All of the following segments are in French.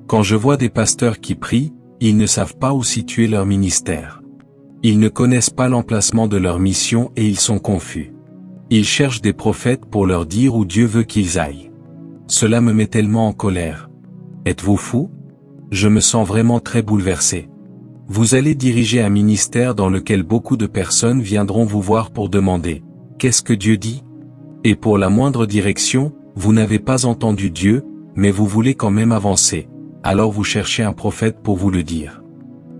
Quand je vois des pasteurs qui prient, ils ne savent pas où situer leur ministère. Ils ne connaissent pas l'emplacement de leur mission et ils sont confus. Ils cherchent des prophètes pour leur dire où Dieu veut qu'ils aillent. Cela me met tellement en colère. Êtes-vous fou? Je me sens vraiment très bouleversé. Vous allez diriger un ministère dans lequel beaucoup de personnes viendront vous voir pour demander « Qu'est-ce que Dieu dit ?» Et pour la moindre direction, vous n'avez pas entendu Dieu, mais vous voulez quand même avancer. Alors vous cherchez un prophète pour vous le dire.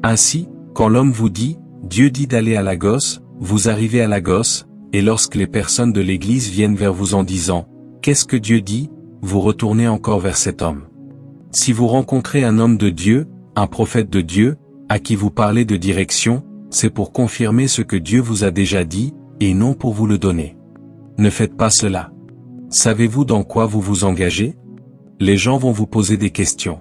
Ainsi, quand l'homme vous dit « Dieu dit d'aller à Lagos », vous arrivez à Lagos, et lorsque les personnes de l'église viennent vers vous en disant « Qu'est-ce que Dieu dit ?» vous retournez encore vers cet homme. Si vous rencontrez un homme de Dieu, un prophète de Dieu, à qui vous parlez de direction, c'est pour confirmer ce que Dieu vous a déjà dit, et non pour vous le donner. Ne faites pas cela. Savez-vous dans quoi vous vous engagez? Les gens vont vous poser des questions.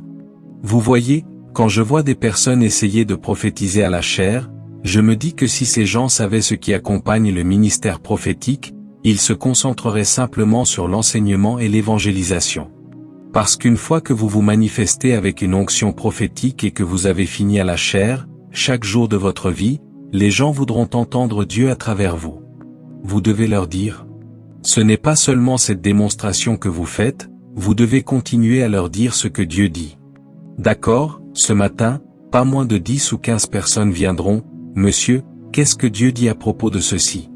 Vous voyez, quand je vois des personnes essayer de prophétiser à la chair, je me dis que si ces gens savaient ce qui accompagne le ministère prophétique, ils se concentreraient simplement sur l'enseignement et l'évangélisation. Parce qu'une fois que vous vous manifestez avec une onction prophétique et que vous avez fini à la chair, chaque jour de votre vie, les gens voudront entendre Dieu à travers vous. Vous devez leur dire. Ce n'est pas seulement cette démonstration que vous faites, vous devez continuer à leur dire ce que Dieu dit. D'accord, ce matin, pas moins de 10 ou 15 personnes viendront, « Monsieur, qu'est-ce que Dieu dit à propos de ceci?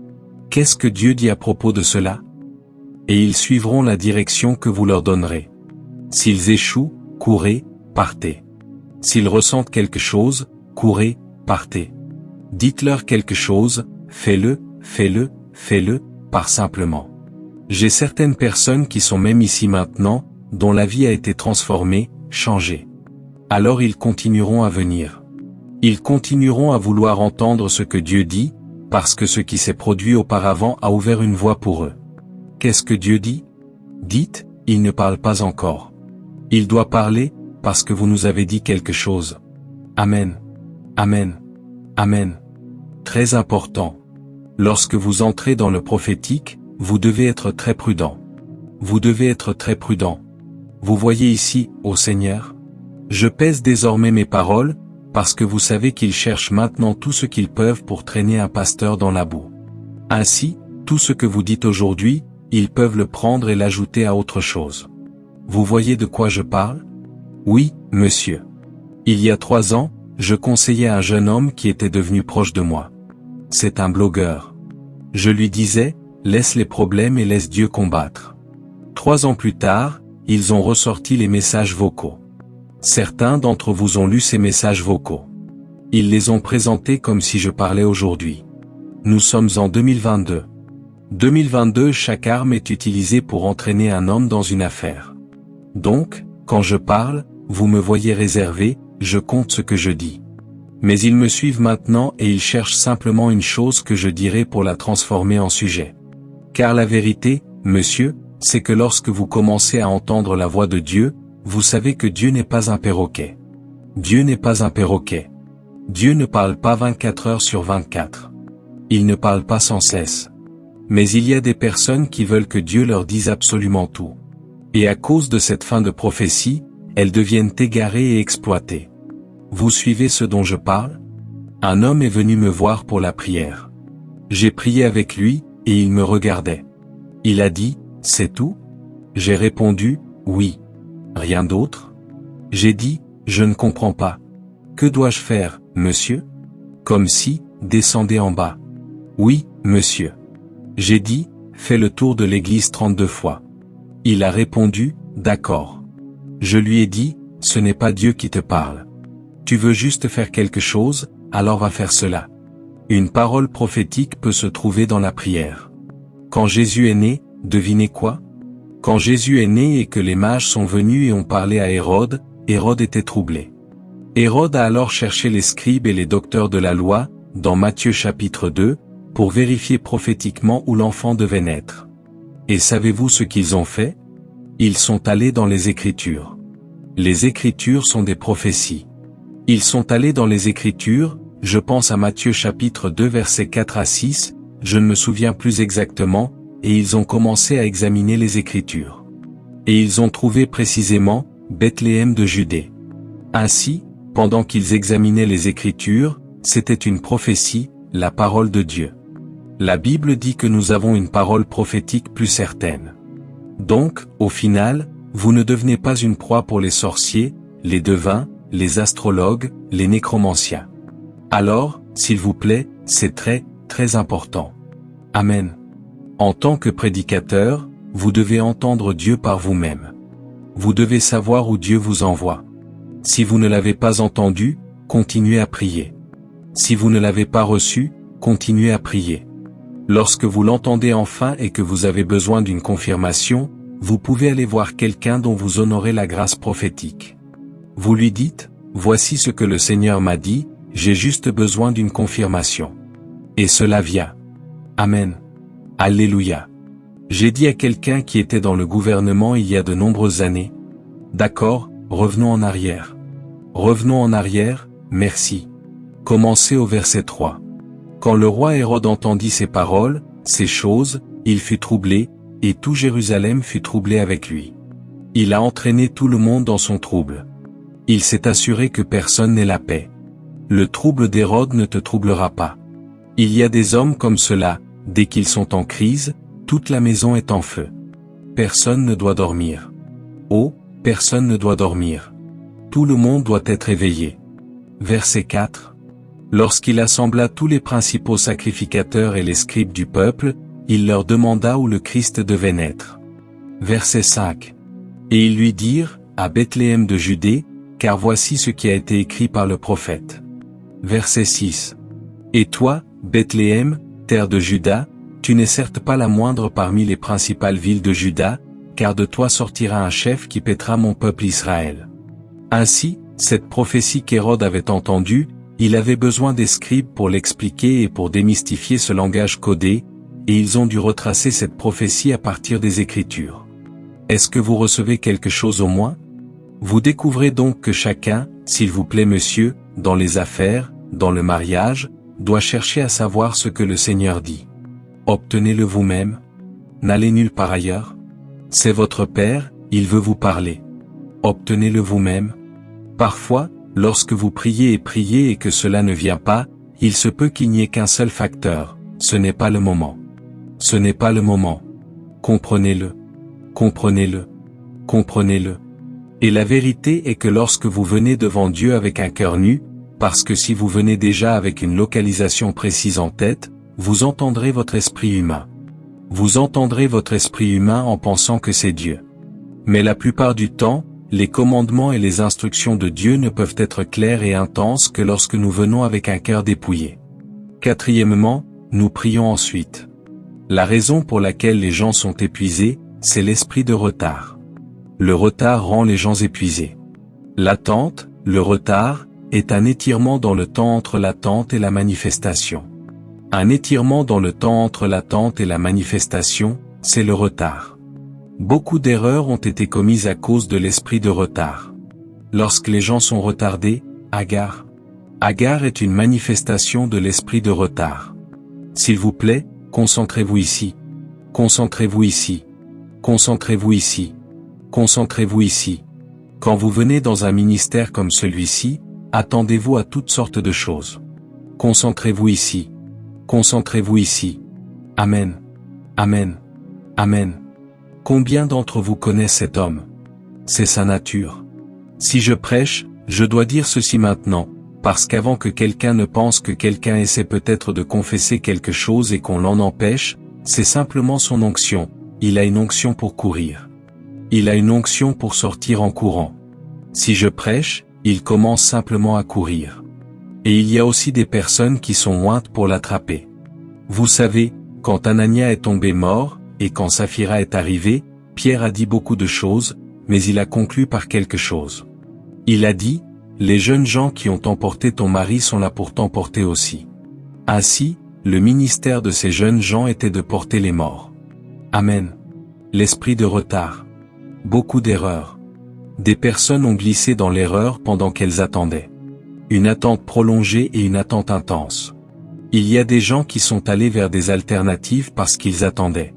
Qu'est-ce que Dieu dit à propos de cela ?» Et ils suivront la direction que vous leur donnerez. S'ils échouent, courez, partez. S'ils ressentent quelque chose, courez, partez. Dites-leur quelque chose, faites-le, faites-le, faites-le, par simplement. J'ai certaines personnes qui sont même ici maintenant, dont la vie a été transformée, changée. Alors ils continueront à venir. Ils continueront à vouloir entendre ce que Dieu dit, parce que ce qui s'est produit auparavant a ouvert une voie pour eux. Qu'est-ce que Dieu dit? Dites, il ne parle pas encore. Il doit parler, parce que vous nous avez dit quelque chose. Amen. Amen. Amen. Très important. Lorsque vous entrez dans le prophétique, vous devez être très prudent. Vous devez être très prudent. Vous voyez ici, ô Seigneur, je pèse désormais mes paroles, parce que vous savez qu'ils cherchent maintenant tout ce qu'ils peuvent pour traîner un pasteur dans la boue. Ainsi, tout ce que vous dites aujourd'hui, ils peuvent le prendre et l'ajouter à autre chose. Vous voyez de quoi je parle? Oui, monsieur. Il y a 3 ans, je conseillais un jeune homme qui était devenu proche de moi. C'est un blogueur. Je lui disais, laisse les problèmes et laisse Dieu combattre. 3 ans plus tard, ils ont ressorti les messages vocaux. Certains d'entre vous ont lu ces messages vocaux. Ils les ont présentés comme si je parlais aujourd'hui. Nous sommes en 2022. 2022, chaque arme est utilisée pour entraîner un homme dans une affaire. Donc, quand je parle, vous me voyez réservé, je compte ce que je dis. Mais ils me suivent maintenant et ils cherchent simplement une chose que je dirai pour la transformer en sujet. Car la vérité, monsieur, c'est que lorsque vous commencez à entendre la voix de Dieu, vous savez que Dieu n'est pas un perroquet. Dieu n'est pas un perroquet. Dieu ne parle pas 24 heures sur 24. Il ne parle pas sans cesse. Mais il y a des personnes qui veulent que Dieu leur dise absolument tout. Et à cause de cette fin de prophétie, elles deviennent égarées et exploitées. Vous suivez ce dont je parle? Un homme est venu me voir pour la prière. J'ai prié avec lui, et il me regardait. Il a dit, « C'est tout ?» J'ai répondu, « Oui. » Rien d'autre? J'ai dit, « Je ne comprends pas. Que dois-je faire, monsieur? » Comme si, descendez en bas. Oui, monsieur. J'ai dit, « Fais le tour de l'église 32 fois. » Il a répondu, « D'accord. » Je lui ai dit, « Ce n'est pas Dieu qui te parle. Tu veux juste faire quelque chose, alors va faire cela. » Une parole prophétique peut se trouver dans la prière. Quand Jésus est né, devinez quoi? Quand Jésus est né et que les mages sont venus et ont parlé à Hérode, Hérode était troublé. Hérode a alors cherché les scribes et les docteurs de la loi, dans Matthieu chapitre 2, pour vérifier prophétiquement où l'enfant devait naître. Et savez-vous ce qu'ils ont fait? Ils sont allés dans les Écritures. Les Écritures sont des prophéties. Ils sont allés dans les Écritures, je pense à Matthieu chapitre 2 versets 4 à 6, je ne me souviens plus exactement, et ils ont commencé à examiner les Écritures. Et ils ont trouvé précisément, Bethléem de Judée. Ainsi, pendant qu'ils examinaient les Écritures, c'était une prophétie, la parole de Dieu. La Bible dit que nous avons une parole prophétique plus certaine. Donc, au final, vous ne devenez pas une proie pour les sorciers, les devins, les astrologues, les nécromanciens. Alors, s'il vous plaît, c'est très, très important. Amen. En tant que prédicateur, vous devez entendre Dieu par vous-même. Vous devez savoir où Dieu vous envoie. Si vous ne l'avez pas entendu, continuez à prier. Si vous ne l'avez pas reçu, continuez à prier. Lorsque vous l'entendez enfin et que vous avez besoin d'une confirmation, vous pouvez aller voir quelqu'un dont vous honorez la grâce prophétique. Vous lui dites, « Voici ce que le Seigneur m'a dit, j'ai juste besoin d'une confirmation. » Et cela vient. Amen. Alléluia. J'ai dit à quelqu'un qui était dans le gouvernement il y a de nombreuses années, « D'accord, revenons en arrière. Revenons en arrière, merci. » Commencez au verset 3. Quand le roi Hérode entendit ces paroles, ces choses, il fut troublé, et tout Jérusalem fut troublé avec lui. Il a entraîné tout le monde dans son trouble. Il s'est assuré que personne n'ait la paix. Le trouble d'Hérode ne te troublera pas. Il y a des hommes comme cela, dès qu'ils sont en crise, toute la maison est en feu. Personne ne doit dormir. Oh, personne ne doit dormir. Tout le monde doit être éveillé. Verset 4. Lorsqu'il assembla tous les principaux sacrificateurs et les scribes du peuple, il leur demanda où le Christ devait naître. Verset 5. Et ils lui dirent, à Bethléem de Judée, car voici ce qui a été écrit par le prophète. Verset 6. Et toi, Bethléem, terre de Juda, tu n'es certes pas la moindre parmi les principales villes de Juda, car de toi sortira un chef qui paîtra mon peuple Israël. Ainsi, cette prophétie qu'Hérode avait entendue, il avait besoin des scribes pour l'expliquer et pour démystifier ce langage codé, et ils ont dû retracer cette prophétie à partir des Écritures. Est-ce que vous recevez quelque chose au moins? Vous découvrez donc que chacun, s'il vous plaît monsieur, dans les affaires, dans le mariage, doit chercher à savoir ce que le Seigneur dit. Obtenez-le vous-même. N'allez nulle part ailleurs. C'est votre Père, il veut vous parler. Obtenez-le vous-même. Parfois, lorsque vous priez et que cela ne vient pas, il se peut qu'il n'y ait qu'un seul facteur, ce n'est pas le moment. Ce n'est pas le moment. Comprenez-le. Comprenez-le. Comprenez-le. Et la vérité est que lorsque vous venez devant Dieu avec un cœur nu, parce que si vous venez déjà avec une localisation précise en tête, vous entendrez votre esprit humain. Vous entendrez votre esprit humain en pensant que c'est Dieu. Mais la plupart du temps, les commandements et les instructions de Dieu ne peuvent être clairs et intenses que lorsque nous venons avec un cœur dépouillé. Quatrièmement, nous prions ensuite. La raison pour laquelle les gens sont épuisés, c'est l'esprit de retard. Le retard rend les gens épuisés. L'attente, le retard, est un étirement dans le temps entre l'attente et la manifestation. Un étirement dans le temps entre l'attente et la manifestation, c'est le retard. Beaucoup d'erreurs ont été commises à cause de l'esprit de retard. Lorsque les gens sont retardés, Agar est une manifestation de l'esprit de retard. S'il vous plaît, concentrez-vous ici. Concentrez-vous ici. Concentrez-vous ici. Concentrez-vous ici. Quand vous venez dans un ministère comme celui-ci, attendez-vous à toutes sortes de choses. Concentrez-vous ici. Concentrez-vous ici. Amen. Amen. Amen. Combien d'entre vous connaissent cet homme? C'est sa nature. Si je prêche, je dois dire ceci maintenant, parce qu'avant que quelqu'un ne pense que quelqu'un essaie peut-être de confesser quelque chose et qu'on l'en empêche, c'est simplement son onction. Il a une onction pour courir. Il a une onction pour sortir en courant. Si je prêche, il commence simplement à courir. Et il y a aussi des personnes qui sont ointes pour l'attraper. Vous savez, quand Anania est tombé mort, et quand Saphira est arrivée, Pierre a dit beaucoup de choses, mais il a conclu par quelque chose. Il a dit, « Les jeunes gens qui ont emporté ton mari sont là pour t'emporter aussi. » Ainsi, le ministère de ces jeunes gens était de porter les morts. Amen. L'esprit de retard. Beaucoup d'erreurs. Des personnes ont glissé dans l'erreur pendant qu'elles attendaient. Une attente prolongée et une attente intense. Il y a des gens qui sont allés vers des alternatives parce qu'ils attendaient.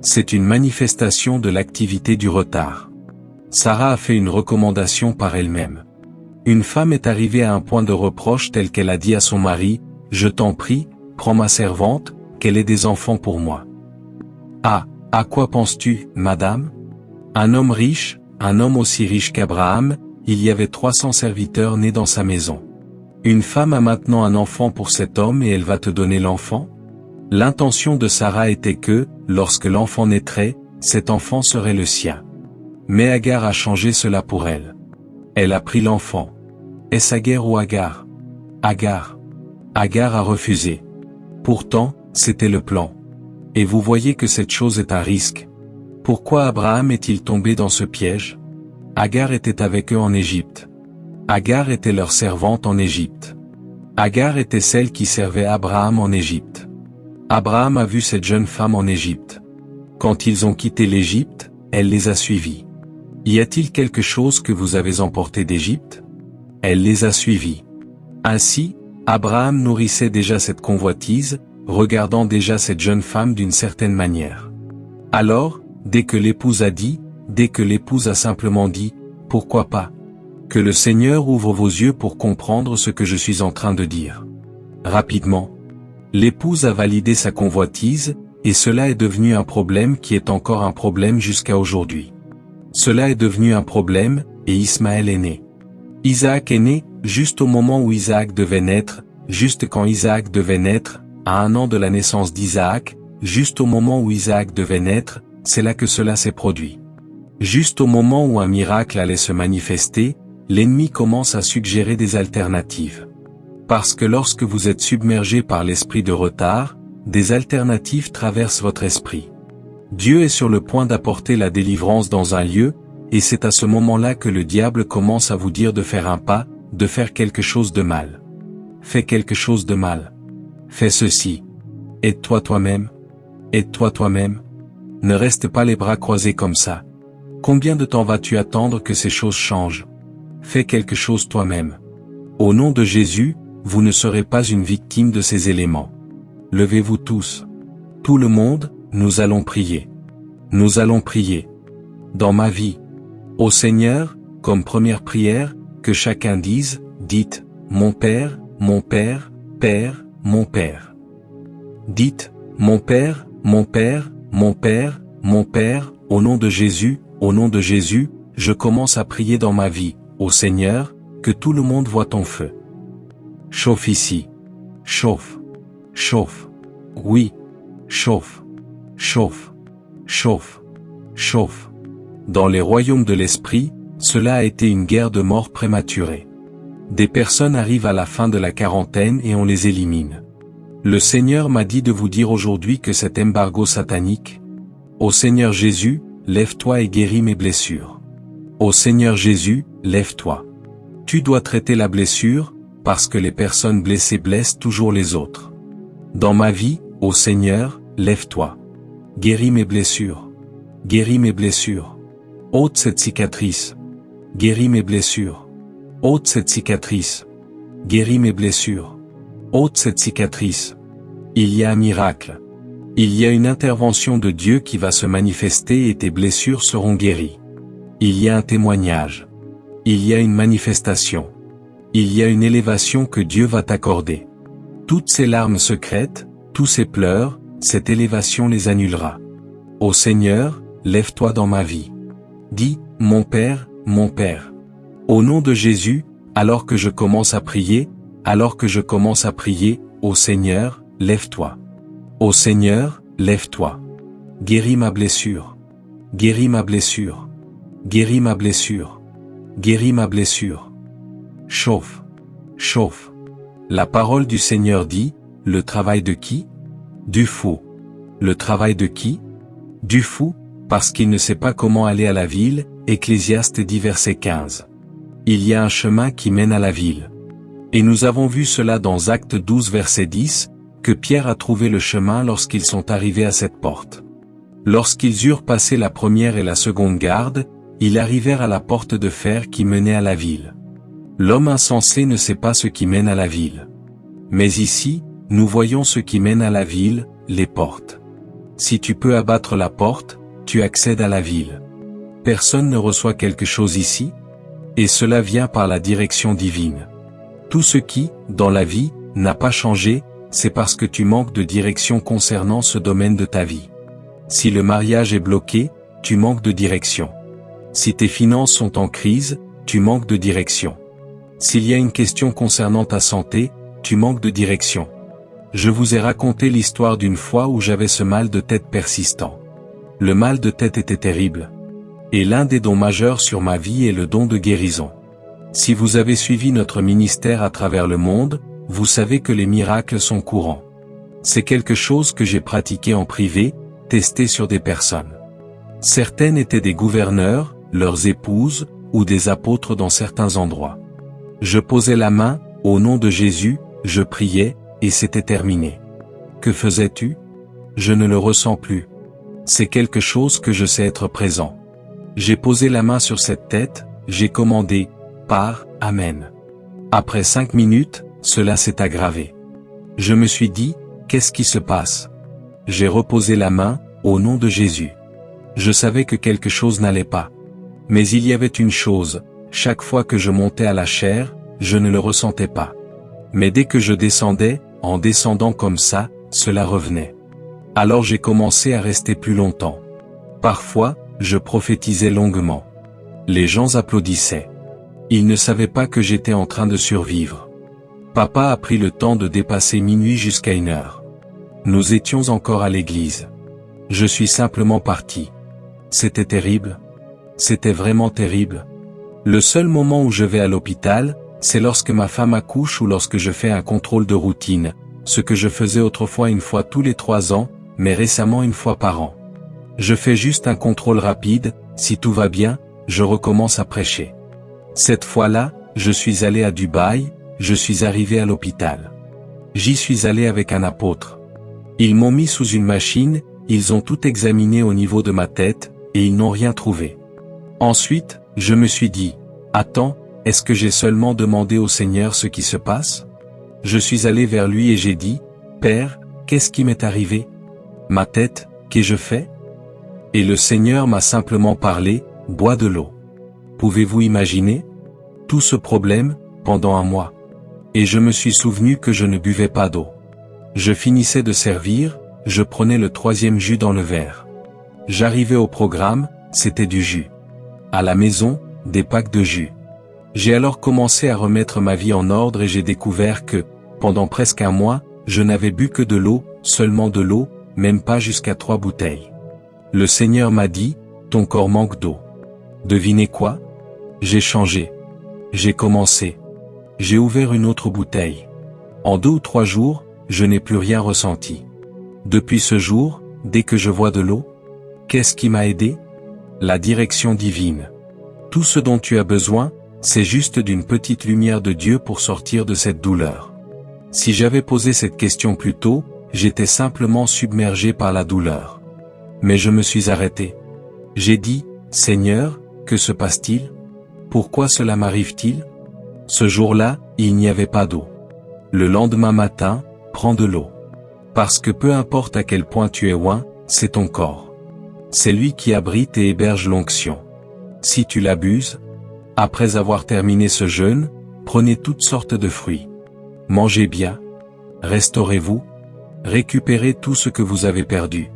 C'est une manifestation de l'activité du retard. Sarah a fait une recommandation par elle-même. Une femme est arrivée à un point de reproche tel qu'elle a dit à son mari, « Je t'en prie, prends ma servante, qu'elle ait des enfants pour moi. » Ah, à quoi penses-tu, madame? Un homme riche, un homme aussi riche qu'Abraham, il y avait 300 serviteurs nés dans sa maison. Une femme a maintenant un enfant pour cet homme et elle va te donner l'enfant? L'intention de Sarah était que, lorsque l'enfant naîtrait, cet enfant serait le sien. Mais Agar a changé cela pour elle. Elle a pris l'enfant. Est-ce Agar ou Agar? Agar. Agar a refusé. Pourtant, c'était le plan. Et vous voyez que cette chose est un risque. Pourquoi Abraham est-il tombé dans ce piège? Agar était avec eux en Égypte. Agar était leur servante en Égypte. Agar était celle qui servait Abraham en Égypte. Abraham a vu cette jeune femme en Égypte. Quand ils ont quitté l'Égypte, elle les a suivis. Y a-t-il quelque chose que vous avez emporté d'Égypte? Elle les a suivis. Ainsi, Abraham nourrissait déjà cette convoitise, regardant déjà cette jeune femme d'une certaine manière. Alors, dès que l'épouse a simplement dit, « Pourquoi pas? Que le Seigneur ouvre vos yeux pour comprendre ce que je suis en train de dire. » Rapidement, l'épouse a validé sa convoitise, et cela est devenu un problème qui est encore un problème jusqu'à aujourd'hui. Cela est devenu un problème, et Ismaël est né. Isaac est né, juste au moment où Isaac devait naître, juste quand Isaac devait naître, à 1 an de la naissance d'Isaac, juste au moment où Isaac devait naître, c'est là que cela s'est produit. Juste au moment où un miracle allait se manifester, l'ennemi commence à suggérer des alternatives. Parce que lorsque vous êtes submergé par l'esprit de retard, des alternatives traversent votre esprit. Dieu est sur le point d'apporter la délivrance dans un lieu, et c'est à ce moment-là que le diable commence à vous dire de faire un pas, de faire quelque chose de mal. Fais quelque chose de mal. Fais ceci. Aide-toi toi-même. Aide-toi toi-même. Ne reste pas les bras croisés comme ça. Combien de temps vas-tu attendre que ces choses changent? Fais quelque chose toi-même. Au nom de Jésus, vous ne serez pas une victime de ces éléments. Levez-vous tous. Tout le monde, nous allons prier. Nous allons prier. Dans ma vie. Ô Seigneur, comme première prière, que chacun dise, dites, mon Père, Père, mon Père. Dites, mon Père, mon Père, mon Père, mon Père, au nom de Jésus, je commence à prier dans ma vie, ô Seigneur, que tout le monde voit ton feu. Chauffe ici. Chauffe. Chauffe. Oui. Chauffe. Chauffe. Chauffe. Chauffe. Dans les royaumes de l'esprit, cela a été une guerre de mort prématurée. Des personnes arrivent à la fin de la quarantaine et on les élimine. Le Seigneur m'a dit de vous dire aujourd'hui que cet embargo satanique, ô Seigneur Jésus, lève-toi et guéris mes blessures. Ô Seigneur Jésus, lève-toi. Tu dois traiter la blessure, parce que les personnes blessées blessent toujours les autres. Dans ma vie, ô Seigneur, lève-toi. Guéris mes blessures. Guéris mes blessures. Ôte cette cicatrice. Guéris mes blessures. Ôte cette cicatrice. Guéris mes blessures. Ôte cette cicatrice. Il y a un miracle. Il y a une intervention de Dieu qui va se manifester et tes blessures seront guéries. Il y a un témoignage. Il y a une manifestation. Il y a une élévation que Dieu va t'accorder. Toutes ces larmes secrètes, tous ces pleurs, cette élévation les annulera. Ô Seigneur, lève-toi dans ma vie. Dis, mon Père, au nom de Jésus, alors que je commence à prier, ô Seigneur, lève-toi. Ô Seigneur, lève-toi. Guéris ma blessure. Guéris ma blessure. Guéris ma blessure. Guéris ma blessure. Chauffe. Chauffe. La parole du Seigneur dit, le travail de qui? Du fou. Le travail de qui? Du fou, parce qu'il ne sait pas comment aller à la ville, Ecclésiaste 10 verset 15. Il y a un chemin qui mène à la ville. Et nous avons vu cela dans Actes 12 verset 10, que Pierre a trouvé le chemin lorsqu'ils sont arrivés à cette porte. Lorsqu'ils eurent passé la première et la seconde garde, ils arrivèrent à la porte de fer qui menait à la ville. L'homme insensé ne sait pas ce qui mène à la ville. Mais ici, nous voyons ce qui mène à la ville, les portes. Si tu peux abattre la porte, tu accèdes à la ville. Personne ne reçoit quelque chose ici? Et cela vient par la direction divine. Tout ce qui, dans la vie, n'a pas changé, c'est parce que tu manques de direction concernant ce domaine de ta vie. Si le mariage est bloqué, tu manques de direction. Si tes finances sont en crise, tu manques de direction. S'il y a une question concernant ta santé, tu manques de direction. Je vous ai raconté l'histoire d'une fois où j'avais ce mal de tête persistant. Le mal de tête était terrible. Et l'un des dons majeurs sur ma vie est le don de guérison. Si vous avez suivi notre ministère à travers le monde, vous savez que les miracles sont courants. C'est quelque chose que j'ai pratiqué en privé, testé sur des personnes. Certaines étaient des gouverneurs, leurs épouses, ou des apôtres dans certains endroits. Je posais la main, au nom de Jésus, je priais, et c'était terminé. Que faisais-tu? Je ne le ressens plus. C'est quelque chose que je sais être présent. J'ai posé la main sur cette tête, j'ai commandé, pars, Amen. Après 5 minutes, cela s'est aggravé. Je me suis dit, qu'est-ce qui se passe? J'ai reposé la main, au nom de Jésus. Je savais que quelque chose n'allait pas. Mais il y avait une chose, chaque fois que je montais à la chaire, je ne le ressentais pas. Mais dès que je descendais, en descendant comme ça, cela revenait. Alors j'ai commencé à rester plus longtemps. Parfois, je prophétisais longuement. Les gens applaudissaient. Ils ne savaient pas que j'étais en train de survivre. Papa a pris le temps de dépasser minuit jusqu'à 1h. Nous étions encore à l'église. Je suis simplement parti. C'était terrible. C'était vraiment terrible. Le seul moment où je vais à l'hôpital, c'est lorsque ma femme accouche ou lorsque je fais un contrôle de routine, ce que je faisais autrefois une fois tous les 3 ans, mais récemment une fois par an. Je fais juste un contrôle rapide, si tout va bien, je recommence à prêcher. Cette fois-là, je suis allé à Dubaï, je suis arrivé à l'hôpital. J'y suis allé avec un apôtre. Ils m'ont mis sous une machine, ils ont tout examiné au niveau de ma tête, et ils n'ont rien trouvé. Ensuite, je me suis dit, attends, est-ce que j'ai seulement demandé au Seigneur ce qui se passe? Je suis allé vers lui et j'ai dit, Père, qu'est-ce qui m'est arrivé? Ma tête, qu'ai-je fait? Et le Seigneur m'a simplement parlé, bois de l'eau. Pouvez-vous imaginer? Tout ce problème, pendant un mois. Et je me suis souvenu que je ne buvais pas d'eau. Je finissais de servir, je prenais le 3e jus dans le verre. J'arrivais au programme, c'était du jus. À la maison, des packs de jus. J'ai alors commencé à remettre ma vie en ordre et j'ai découvert que, pendant presque un mois, je n'avais bu que de l'eau, seulement de l'eau, même pas jusqu'à 3 bouteilles. Le Seigneur m'a dit, ton corps manque d'eau. Devinez quoi? J'ai changé. J'ai commencé. J'ai ouvert une autre bouteille. En 2 ou 3 jours, je n'ai plus rien ressenti. Depuis ce jour, dès que je vois de l'eau, qu'est-ce qui m'a aidé? La direction divine. Tout ce dont tu as besoin, c'est juste d'une petite lumière de Dieu pour sortir de cette douleur. Si j'avais posé cette question plus tôt, j'étais simplement submergé par la douleur. Mais je me suis arrêté. J'ai dit, Seigneur, que se passe-t-il? Pourquoi cela m'arrive-t-il? Ce jour-là, il n'y avait pas d'eau. Le lendemain matin, prends de l'eau. Parce que peu importe à quel point tu es loin, c'est ton corps. C'est lui qui abrite et héberge l'onction. Si tu l'abuses, après avoir terminé ce jeûne, prenez toutes sortes de fruits. Mangez bien. Restaurez-vous. Récupérez tout ce que vous avez perdu.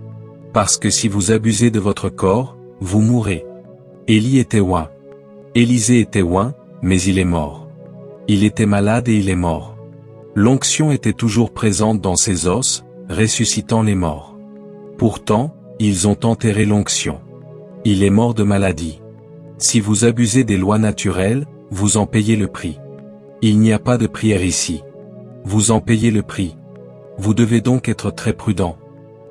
Parce que si vous abusez de votre corps, vous mourrez. Élie était loin. Élisée était loin, mais il est mort. Il était malade et il est mort. L'onction était toujours présente dans ses os, ressuscitant les morts. Pourtant, ils ont enterré l'onction. Il est mort de maladie. Si vous abusez des lois naturelles, vous en payez le prix. Il n'y a pas de prière ici. Vous en payez le prix. Vous devez donc être très prudent.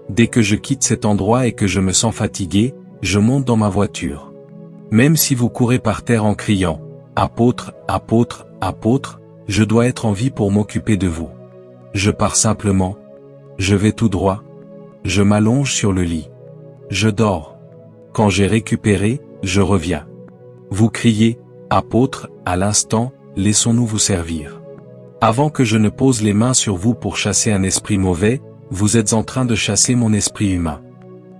Dès que je quitte cet endroit et que je me sens fatigué, je monte dans ma voiture. Même si vous courez par terre en criant « Apôtre, apôtre, apôtre », je dois être en vie pour m'occuper de vous. Je pars simplement. Je vais tout droit. Je m'allonge sur le lit. Je dors. Quand j'ai récupéré, je reviens. Vous criez « Apôtre », à l'instant, laissons-nous vous servir. Avant que je ne pose les mains sur vous pour chasser un esprit mauvais, vous êtes en train de chasser mon esprit humain.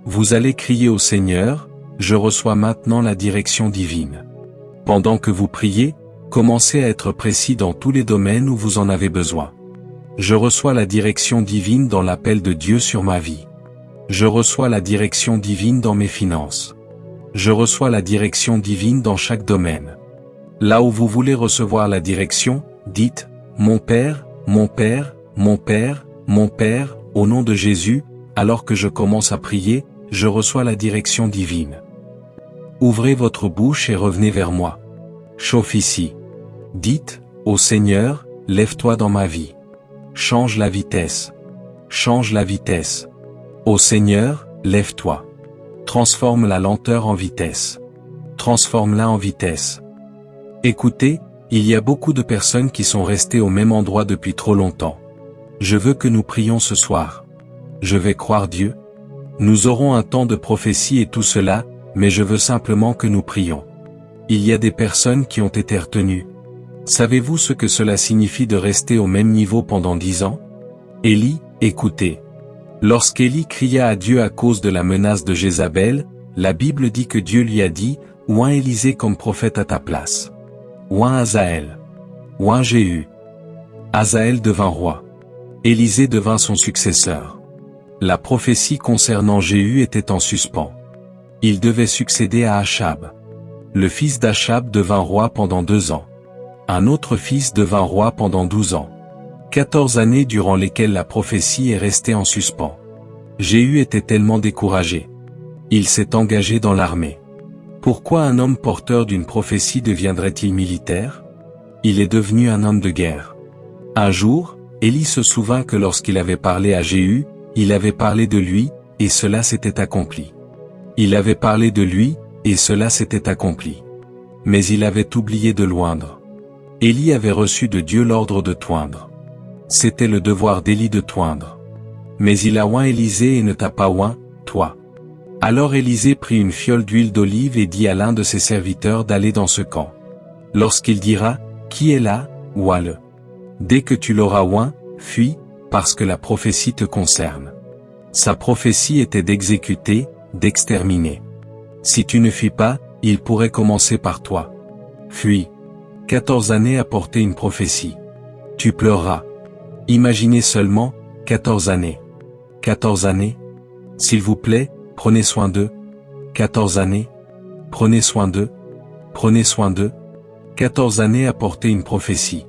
Vous allez crier au Seigneur, je reçois maintenant la direction divine. Pendant que vous priez, commencez à être précis dans tous les domaines où vous en avez besoin. Je reçois la direction divine dans l'appel de Dieu sur ma vie. Je reçois la direction divine dans mes finances. Je reçois la direction divine dans chaque domaine. Là où vous voulez recevoir la direction, dites « Mon Père, mon Père, mon Père, mon Père », au nom de Jésus, alors que je commence à prier, je reçois la direction divine. Ouvrez votre bouche et revenez vers moi. Chauffe ici. Dites « Ô Seigneur, lève-toi dans ma vie. Change la vitesse. Change la vitesse. Ô Seigneur, lève-toi. Transforme la lenteur en vitesse. Transforme-la en vitesse. » Écoutez, il y a beaucoup de personnes qui sont restées au même endroit depuis trop longtemps. Je veux que nous prions ce soir. Je vais croire Dieu. Nous aurons un temps de prophétie et tout cela, mais je veux simplement que nous prions. Il y a des personnes qui ont été retenues. Savez-vous ce que cela signifie de rester au même niveau pendant 10 ans? Élie, écoutez. Lorsqu'Élie cria à Dieu à cause de la menace de Jézabel, la Bible dit que Dieu lui a dit « Oins Élisée comme prophète à ta place. Oins Hazaël. Oins Jéhu. » Hazaël devint roi. Élisée devint son successeur. La prophétie concernant Jéhu était en suspens. Il devait succéder à Achab. Le fils d'Achab devint roi pendant 2 ans. Un autre fils devint roi pendant 12 ans. 14 années durant lesquelles la prophétie est restée en suspens. Jéhu était tellement découragé. Il s'est engagé dans l'armée. Pourquoi un homme porteur d'une prophétie deviendrait-il militaire? Il est devenu un homme de guerre. Un jour, Élie se souvint que lorsqu'il avait parlé à Jéhu, il avait parlé de lui, et cela s'était accompli. Il avait parlé de lui, et cela s'était accompli. Mais il avait oublié de l'oindre. Élie avait reçu de Dieu l'ordre de toindre. C'était le devoir d'Élie de toindre. Mais il a oint Élisée et ne t'a pas oint, toi. Alors Élisée prit une fiole d'huile d'olive et dit à l'un de ses serviteurs d'aller dans ce camp. Lorsqu'il dira, qui est là, oins-le. Dès que tu l'auras oint, fuis, parce que la prophétie te concerne. Sa prophétie était d'exécuter, d'exterminer. Si tu ne fuis pas, il pourrait commencer par toi. Fuis. 14 années à porter une prophétie. Tu pleureras. Imaginez seulement, 14 années. 14 années. S'il vous plaît, prenez soin d'eux. 14 années. Prenez soin d'eux. Prenez soin d'eux. 14 années à porter une prophétie.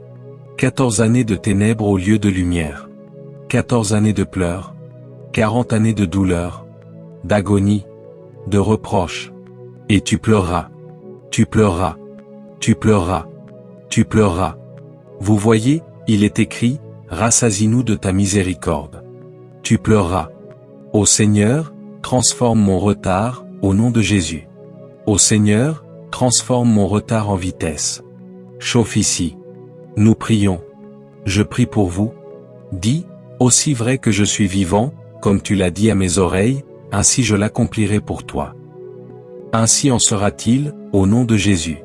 14 années de ténèbres au lieu de lumière. 14 années de pleurs. 40 années de douleur. D'agonie. De reproches. Et tu pleureras. Tu pleureras. Tu pleureras. Tu pleureras. Vous voyez, il est écrit, rassasie-nous de ta miséricorde. Tu pleureras. Ô Seigneur, transforme mon retard, au nom de Jésus. Ô Seigneur, transforme mon retard en vitesse. Chauffe ici. Nous prions. Je prie pour vous. Dis, aussi vrai que je suis vivant, comme tu l'as dit à mes oreilles, ainsi je l'accomplirai pour toi. Ainsi en sera-t-il, au nom de Jésus.